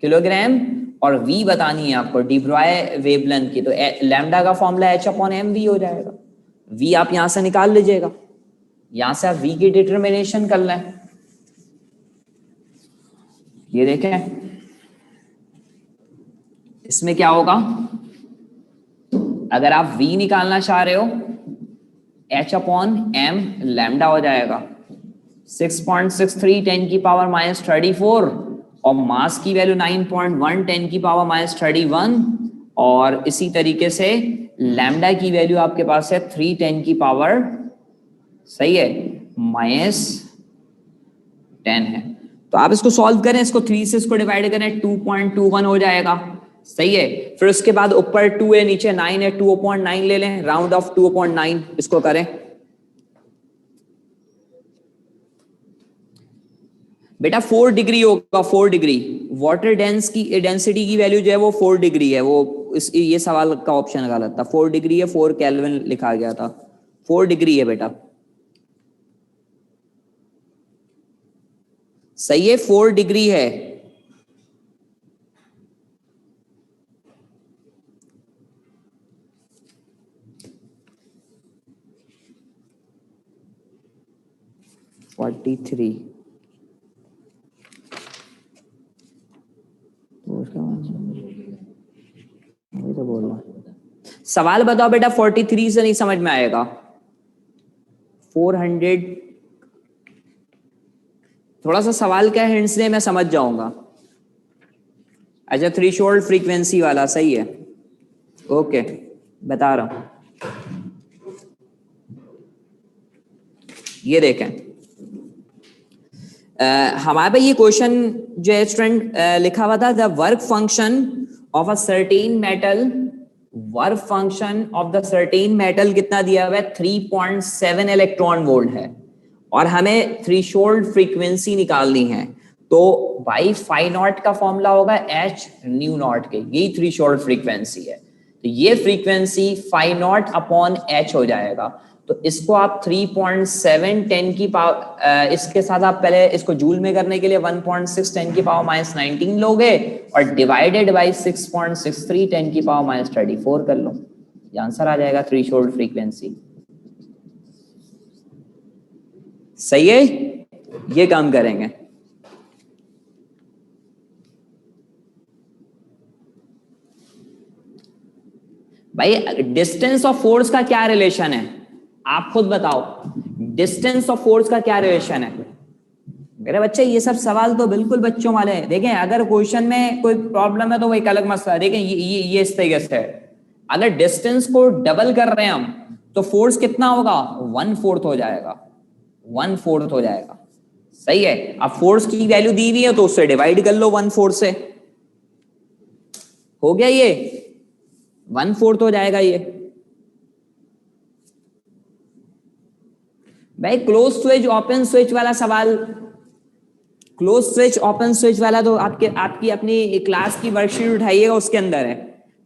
किलोग्राम। और v बतानी है आपको डी ब्रॉय वेवलेंथ की। तो लैम्डा का फॉर्मूला h अपॉन mv हो जाएगा। v आप यहां से निकाल लीजिएगा, यहां से आप v की डिटर्मिनेशन कर लें। ये देखें इसमें क्या होगा, अगर आप v निकालना चाह रहे हो h अपॉन m लैम्डा हो जाएगा 6.63 10 की पावर -34 और मास की वैल्यू 9.1 10 की पावर -31 और इसी तरीके से लैम्डा की वैल्यू आपके पास है 3 10 की पावर, सही है, -10 है। तो आप इसको सॉल्व करें, इसको 3 से इसको डिवाइड करें 2.21 हो जाएगा। सही है, फिर उसके बाद ऊपर 2 है नीचे 9 है, 2/9 ले लें, राउंड ऑफ 2/9 इसको करें। बेटा 4 डिग्री होगा, 4 डिग्री। वाटर डेंसिटी की वैल्यू जो है वो 4 डिग्री है। वो ये सवाल का ऑप्शन गलत था, 4 डिग्री है, 4 केल्विन लिखा गया था। 4 डिग्री है बेटा, सही है, 4 डिग्री है। तो बोल रहा सवाल बताओ बेटा, 43 से नहीं समझ में आएगा। 400 थोड़ा सा सवाल क्या है हिंट्स दे, मैं समझ जाऊंगा। अच्छा, थ्रेशोल्ड फ्रीक्वेंसी वाला, सही है, ओके बता रहा हूं। ये देखें हमारे पे ये क्वेश्चन जो है स्टूडेंट लिखा हुआ था, the work function of a certain metal, work function of the certain metal कितना दिया हुआ है? 3.7 इलेक्ट्रॉन वोल्ट है और हमें थ्रेशोल्ड फ्रीक्वेंसी निकालनी है। तो भाई फाई नॉट का फॉर्मूला होगा h न्यू नॉट के, यही थ्रेशोल्ड फ्रीक्वेंसी है। तो ये frequency phi not upon h हो जाएगा। तो इसको आप 3.7 10 की पावर, इसके साथ आप पहले इसको जूल में करने के लिए 1.6 10 की पावर -19 लोगे और डिवाइडेड बाय 6.63 10 की पावर -34 कर लो, ये आंसर आ जाएगा थ्रेशोल्ड फ्रीक्वेंसी। सही है, ये काम करेंगे। भाई डिस्टेंस ऑफ फोर्स का क्या रिलेशन है, आप खुद बताओ, डिस्टेंस ऑफ फोर्स का क्या रिलेशन है। मेरे बच्चे ये सब सवाल तो बिल्कुल बच्चों वाले हैं। देखें अगर क्वेश्चन में कोई प्रॉब्लम है तो वो एक अलग मसला है। देखें ये इस तरीके से है, अगर डिस्टेंस को डबल कर रहे हैं हम तो फोर्स कितना होगा, 1/4 हो जाएगा, 1/4 हो जाएगा। सही है, अब फोर्स की वैल्यू दी हुई है तो उससे डिवाइड कर लो 1/4 से, हो गया, ये 1/4 हो जाएगा ये। भाई क्लोज स्विच ओपन स्विच वाला सवाल, क्लोज स्विच ओपन स्विच वाला तो आपकी अपनी क्लास की वर्कशीट उठाइएगा, उसके अंदर है।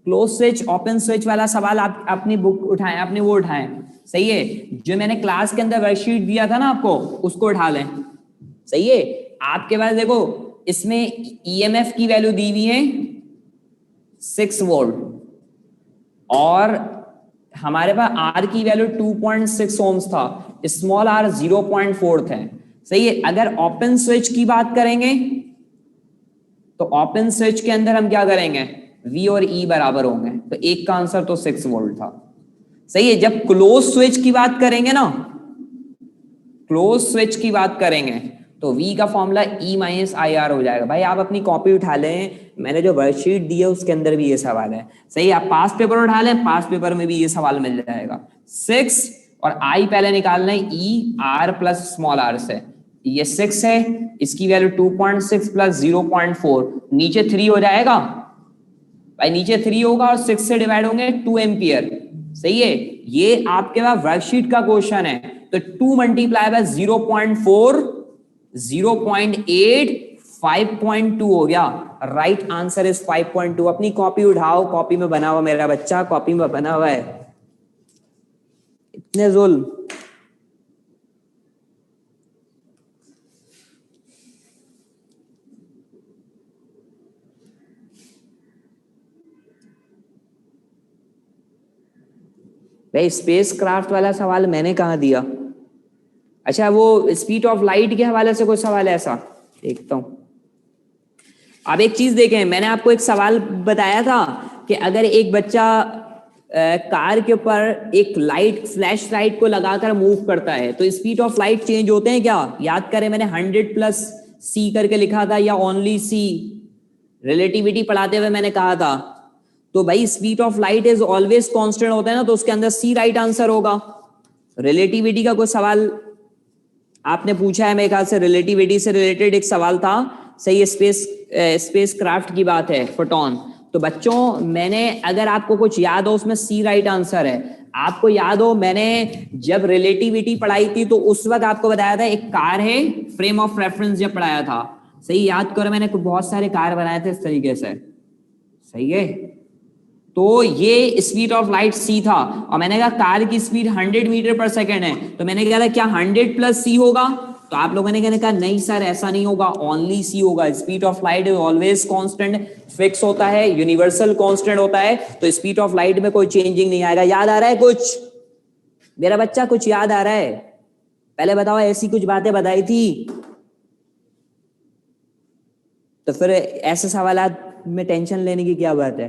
क्लोज स्विच ओपन स्विच वाला सवाल आप अपनी बुक उठाएं, अपनी वो उठाएं। सही है, जो मैंने क्लास के अंदर वर्कशीट दिया था ना आपको, उसको उठा लें। सही है, आपके पास देखो इसमें ईएमएफ की वैल्यू दी हुई है 6 वोल्ट और हमारे पास आर की वैल्यू 2.6 ओम्स था, स्मॉल आर 0.4 थे। सही है, अगर ओपन स्विच की बात करेंगे तो ओपन स्विच के अंदर हम क्या करेंगे, V और E बराबर होंगे, तो एक का आंसर तो 6 वोल्ट था। सही है, जब क्लोज स्विच की बात करेंगे ना, क्लोज स्विच की बात करेंगे तो V का फॉर्मूला E माइनस IR हो जाएगा। भाई आप अपनी कॉपी उठा लें, मैंने जो वर्कशीट दी है उसके अंदर भी ये सवाल है। सही है, आप पास पेपर उठा लें, पास पेपर में भी ये सवाल मिल जाएगा। 6 और I पहले निकालना है E R plus small r से, ये 6 है, इसकी वैल्यू 2.6 प्लस 0.4, नीचे 3 हो जाएगा। भाई नीचे 3 होगा और 6 से डिवाइड होंगे 2 एम्पियर। सही है, ये आपके पास वर्कशीट का क्वेश्चन है, तो 2 मल्टीप्लाई बाय 0.4 0.8 5.2 हो गया। Right answer is 5.2। अपनी कॉपी उठाओ, कॉपी में बना हुआ मेरा बच्चा, कॉपी में बना हुआ है। इतने जुल्म, भाई स्पेस क्राफ्ट वाला सवाल मैंने कहा दिया। अच्छा, वो स्पीड ऑफ लाइट के हवाले से कोई सवाल है ऐसा, देखता हूं। अब एक चीज देखें, मैंने आपको एक सवाल बताया था कि अगर एक बच्चा कार के ऊपर एक लाइट, फ्लैश लाइट को लगाकर मूव करता है तो स्पीड ऑफ लाइट चेंज होते हैं क्या? याद करें, मैंने 100 प्लस सी करके लिखा था या ओनली सी, रिलेटिविटी पढ़ाते हुए मैंने कहा था। तो भाई speed of light is always constant होता है ना, तो उसके अंदर सी राइट आंसर होगा। रिलेटिविटी का कोई सवाल आपने पूछा है, मेरे ख्याल से रिलेटिविटी से रिलेटेड एक सवाल था। सही, स्पेस क्राफ्ट की बात है, फोटोन। तो बच्चों मैंने, अगर आपको कुछ याद हो, उसमें सी राइट आंसर है। आपको याद हो, मैंने जब रिलेटिविटी पढ़ाई थी तो उस वक्त आपको बताया था एक कार है, फ्रेम ऑफ रेफरेंस जब पढ़ाया था। सही, याद करो, मैंने बहुत सारे कार बनाए थे इस तरीके से। सही है, तो ये स्पीड ऑफ लाइट सी था और मैंने कहा कार की स्पीड 100 मीटर पर सेकेंड है, तो मैंने कहा था क्या 100 प्लस सी होगा? तो आप लोगों ने कहा नहीं सर ऐसा नहीं होगा, ओनली सी होगा। Speed of light is always constant, fix होता है, यूनिवर्सल कांस्टेंट होता है, तो स्पीड ऑफ लाइट में कोई चेंजिंग नहीं आएगा। याद आ रहा है कुछ मेरा बच्चा, कुछ याद आ रहा है? पहले बताओ, ऐसी कुछ बातें बताई थी तो फिर ऐसे सवालात में टेंशन लेने की क्या बात है?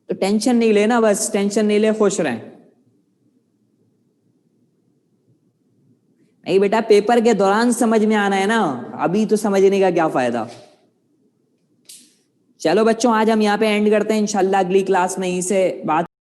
तो टेंशन नहीं लेना, बस टेंशन नहीं ले, खुश रहें। नहीं बेटा, पेपर के दौरान समझ में आना है ना, अभी तो समझने का क्या फायदा। चलो बच्चों, आज हम यहाँ पे एंड करते हैं, इंशाल्लाह अगली क्लास में यहीं से बात